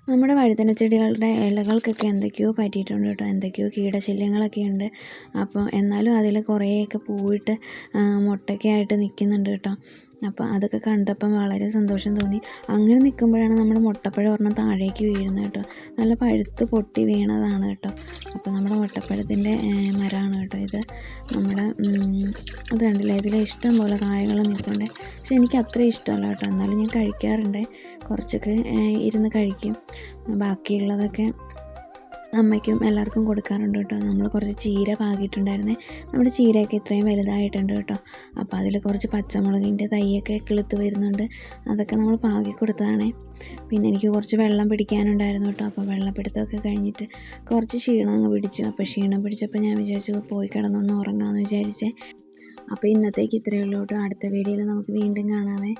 നമ്മുടെ വഴുതന ചെടികളുടെ ഇലകൾക്കൊക്കെ എന്തൊക്കെയോ പറ്റിയിട്ടുണ്ട് കേട്ടോ. എന്തൊക്കെയോ കീടശല്യങ്ങളൊക്കെ ഉണ്ട്. അപ്പോൾ എന്നാലും അതിൽ കുറേയൊക്കെ പൂവിട്ട് മുട്ടൊക്കെ ആയിട്ട് നിൽക്കുന്നുണ്ട് കേട്ടോ. അപ്പോൾ അതൊക്കെ കണ്ടപ്പം വളരെ സന്തോഷം തോന്നി. അങ്ങനെ നിൽക്കുമ്പോഴാണ് നമ്മുടെ മുട്ടപ്പഴം ഒരെണ്ണം താഴേക്ക് വീഴുന്നത് കേട്ടോ. നല്ല പഴുത്ത് പൊട്ടി വീണതാണ് കേട്ടോ. അപ്പോൾ നമ്മുടെ മുട്ടപ്പഴത്തിൻ്റെ മരമാണ് കേട്ടോ ഇത്. നമ്മുടെ അത് കണ്ടില്ലേ, ഇതിൽ ഇഷ്ടം പോലെ കായകൾ നിൽപ്പുണ്ട്. പക്ഷെ എനിക്ക് അത്ര ഇഷ്ടമല്ല കേട്ടോ. എന്നാലും ഞാൻ കഴിക്കാറുണ്ട്. കുറച്ചൊക്കെ ഇരുന്ന് കഴിക്കും. ബാക്കിയുള്ളതൊക്കെ അമ്മയ്ക്കും എല്ലാവർക്കും കൊടുക്കാറുണ്ട് കേട്ടോ. നമ്മൾ കുറച്ച് ചീര പാകിയിട്ടുണ്ടായിരുന്നേ. നമ്മുടെ ചീരയൊക്കെ ഇത്രയും വലുതായിട്ടുണ്ട് കേട്ടോ. അപ്പോൾ അതിൽ കുറച്ച് പച്ചമുളകിൻ്റെ തൈയൊക്കെ കിളുത്ത് വരുന്നുണ്ട്. അതൊക്കെ നമ്മൾ പാകി കൊടുത്തതാണേ. പിന്നെ എനിക്ക് കുറച്ച് വെള്ളം പിടിക്കാനുണ്ടായിരുന്നു കേട്ടോ. അപ്പോൾ വെള്ളപ്പിടുത്തമൊക്കെ കഴിഞ്ഞിട്ട് കുറച്ച് ക്ഷീണം അങ്ങ് പിടിച്ചു. അപ്പോൾ ക്ഷീണം പിടിച്ചപ്പോൾ ഞാൻ വിചാരിച്ചു പോയി കിടന്നൊന്ന് ഉറങ്ങാമെന്ന് വിചാരിച്ചേ. അപ്പോൾ ഇന്നത്തേക്ക് ഇത്രയേ ഉള്ളൂ കേട്ടോ. അടുത്ത വീഡിയോയിൽ നമുക്ക് വീണ്ടും കാണാമേ.